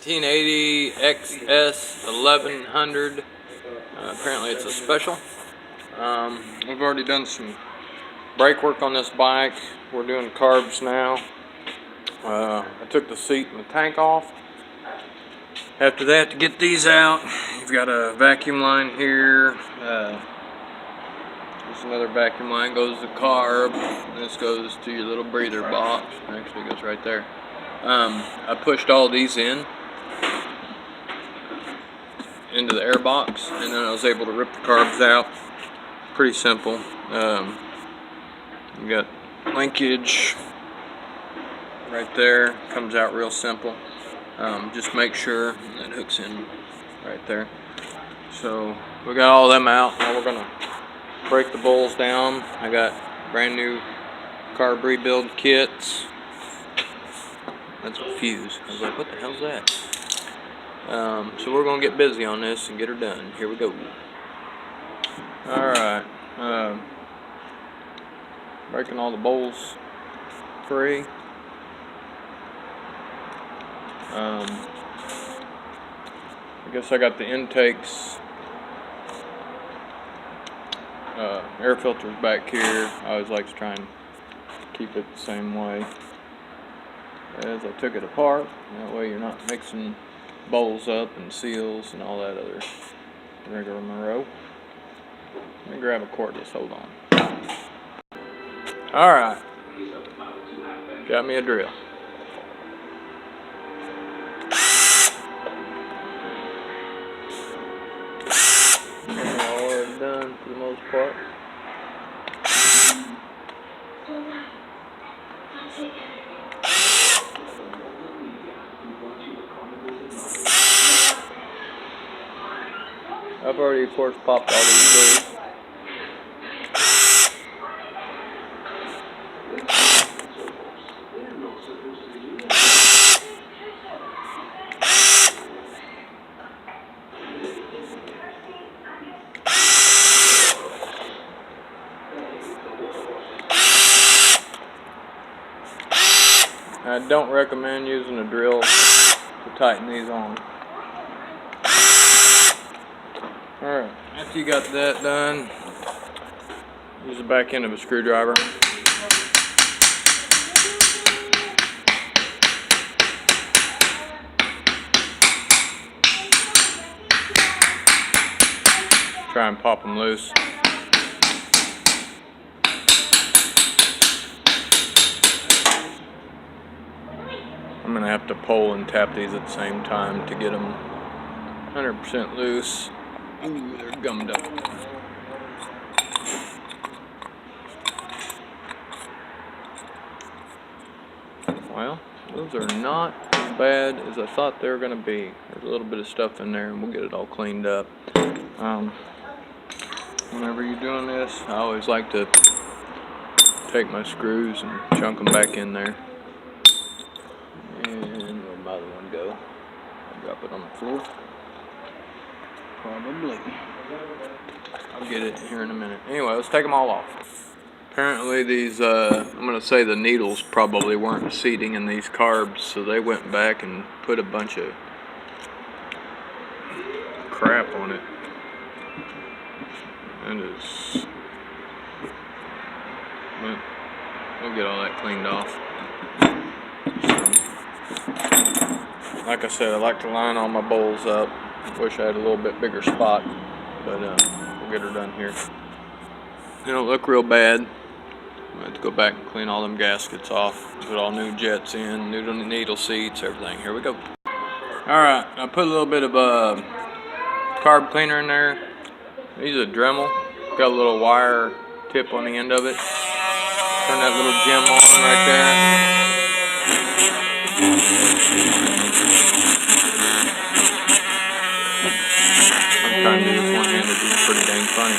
1980 xs1100. Apparently it's a special. We've already done some brake work on this bike. We're doing carbs now. I took the seat and the tank off. After that, to get these out, you've got a vacuum line here. There's another vacuum line, goes to carb. This goes to your little breather box. Actually, it goes right there. I pushed all these into the air box, and then I was able to rip the carbs out. Pretty simple. You got linkage right there, comes out real simple. Just make sure that hooks in right there. So we got all them out. Now we're gonna break the bowls down. I got brand new carb rebuild kits. That's a fuse. I was like, what the hell's that? So we're gonna get busy on this and get her done. Here we go. Alright. Breaking all the bowls free. I guess I got the intakes, air filters back here. I always like to try and keep it the same way as I took it apart. That way you're not mixing bowls up and seals and all that other rigmarole. Let me grab a cordless, hold on. Alright, got me a drill. All are done for the most part. I've already, of course, popped all these loose. I don't recommend using a drill to tighten these on. Alright, after you got that done, use the back end of a screwdriver. Try and pop them loose. I'm going to have to pull and tap these at the same time to get them 100% loose. Ooh, they're gummed up. Well, those are not as bad as I thought they were going to be. There's a little bit of stuff in there and we'll get it all cleaned up. Whenever you're doing this, I always like to take my screws and chunk them back in there. And where'd my other one go? I'll drop it on the floor. Probably. I'll get it here in a minute. Anyway, let's take them all off. Apparently these, I'm going to say the needles probably weren't seating in these carbs, so they went back and put a bunch of crap on it. That is, but we'll get all that cleaned off. So, like I said, I like to line all my bowls up. Wish I had a little bit bigger spot, but we'll get her done here. They don't look real bad. I have to go back and clean all them gaskets off. Put all new jets in, new needle seats, everything. Here we go. Alright, I put a little bit of carb cleaner in there. I use a Dremel. Got a little wire tip on the end of it. Turn that little gem on right there. I'm trying to do this one-handed. It's pretty dang funny.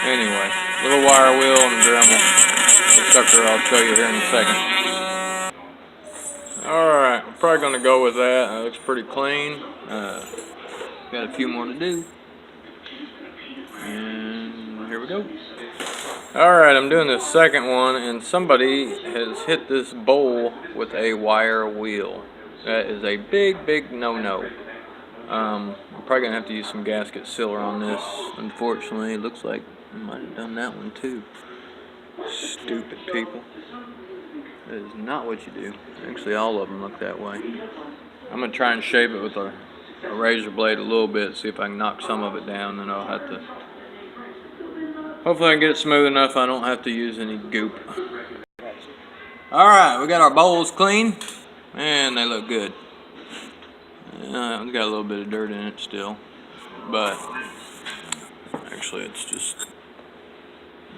Anyway, little wire wheel and Dremel. The sucker I'll show you here in a second. Alright, we're probably going to go with that. It looks pretty clean. Got a few more to do. And here we go. Alright, I'm doing the second one, and somebody has hit this bowl with a wire wheel. That is a big no-no. I'm probably going to have to use some gasket sealer on this. Unfortunately, it looks like I might have done that one too. Stupid people. That is not what you do. Actually, all of them look that way. I'm going to try and shave it with a razor blade a little bit, see if I can knock some of it down, and I'll have to... Hopefully I can get it smooth enough I don't have to use any goop. Alright, we got our bowls clean, and they look good. It's got a little bit of dirt in it still, but actually it's just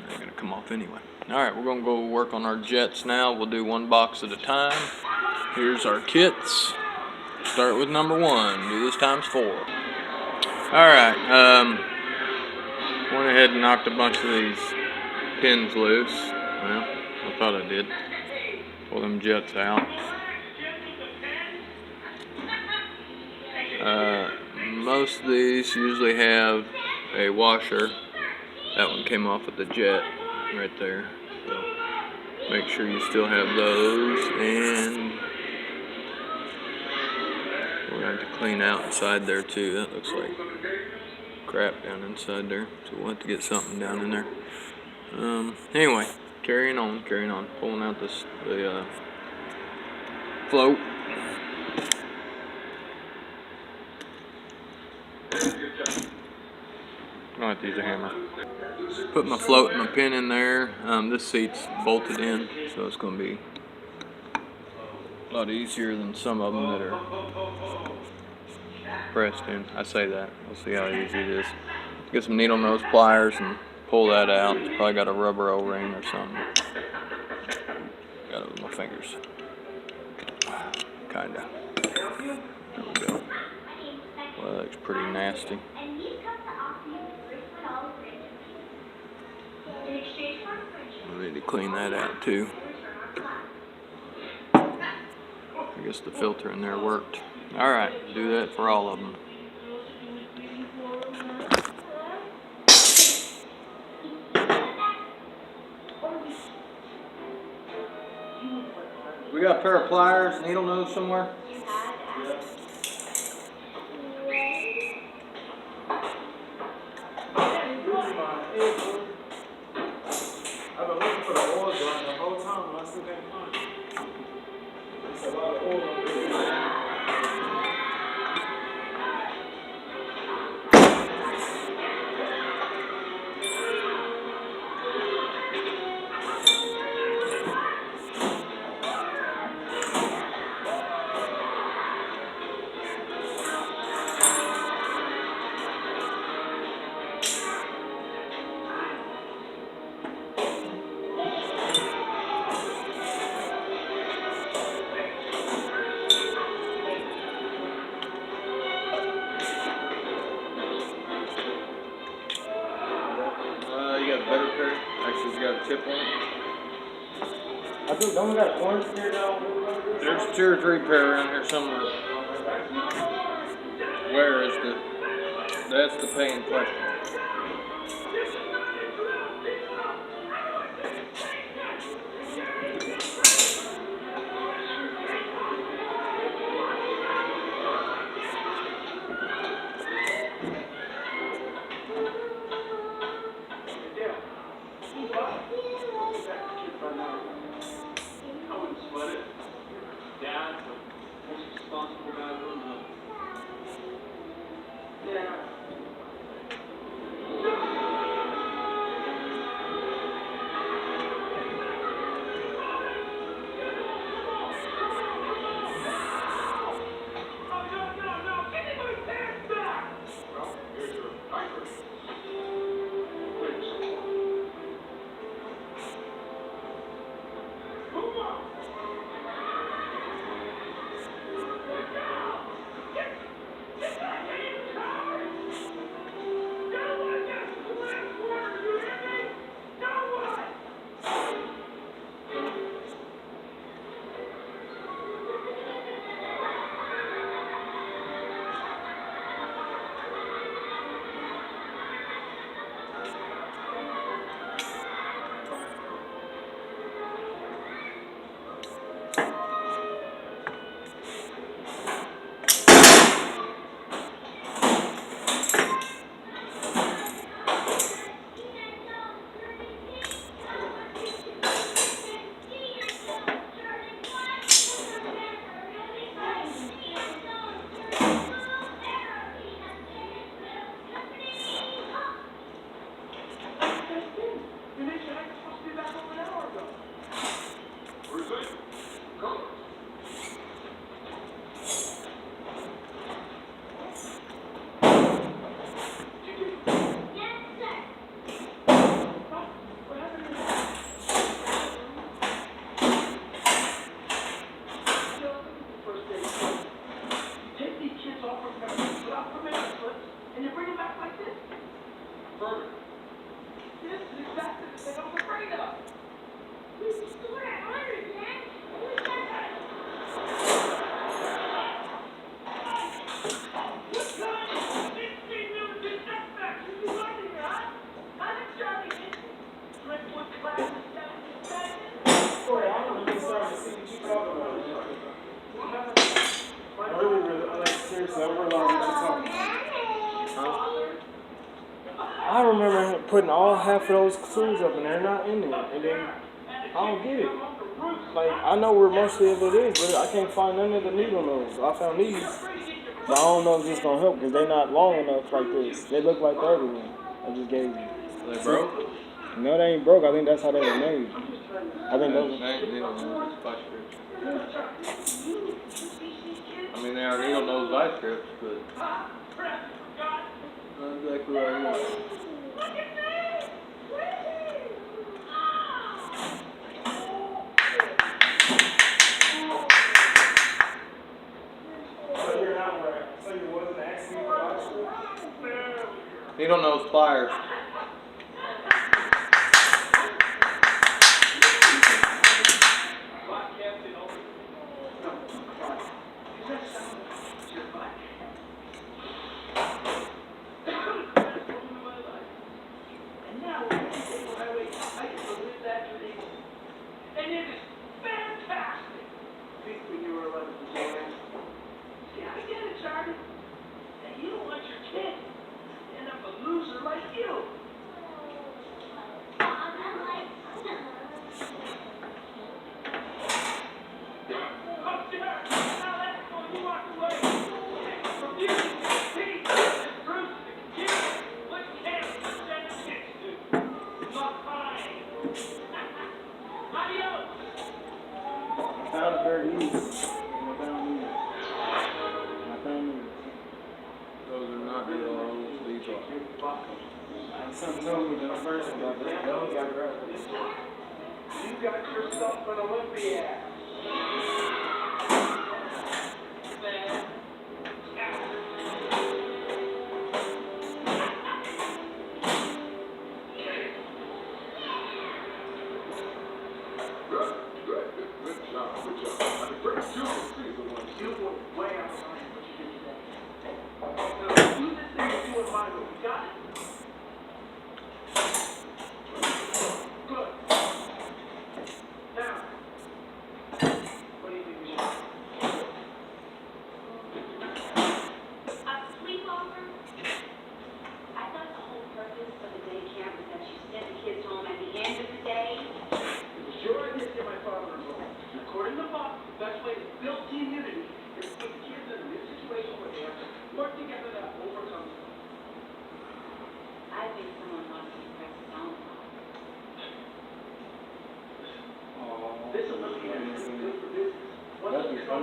not going to come off anyway. Alright, we're going to go work on our jets now. We'll do one box at a time. Here's our kits. Start with number 1. Do this times 4. Alright, went ahead and knocked a bunch of these pins loose. Well, I thought I did. Pull them jets out. Most of these usually have a washer. That one came off with the jet right there. So make sure you still have those, and we're going to have to clean out inside there too. That looks like crap down inside there, so we'll have to get something down in there. Anyway, carrying on, pulling out the float. I'm gonna have to use a hammer. Just put my float and my pin in there. This seat's bolted in, so it's gonna be a lot easier than some of them that are pressed in. I say that. We'll see how easy it is. Get some needle nose pliers and pull that out. It's probably got a rubber O-ring or something. Got it with my fingers. Kinda. There we go. Well, that looks pretty nasty. I need to clean that out too. I guess the filter in there worked. Alright, do that for all of them. We got a pair of pliers, needle nose somewhere? Yeah. I've been looking for the oil gun the whole time, and I still can't find it. There's a lot of oil up there. You got a better pair? Actually, it's got a tip on it. I think, don't we got an orange pair now? There's 2 or 3 pair around here somewhere. Where is that's the pain question. I remember putting all half of those tools up and they're not in there, and then I don't get it. Like, I know where most of it is, but I can't find none of the needle nose. I found these, but I don't know if this is gonna help because they're not long enough like this. They look like the other one I just gave you. They broke? No, they ain't broke. I think that's how they were made. I think those. They ain't needle nose vice grips. I mean, they are needle nose vice grips, but not exactly what I want. Needle nose pliers. I found a pair of these. Those are not needle nose, these are. Something told me the first one, but those got grabbed. You got yourself an Olympiad.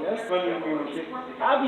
That's funny. I be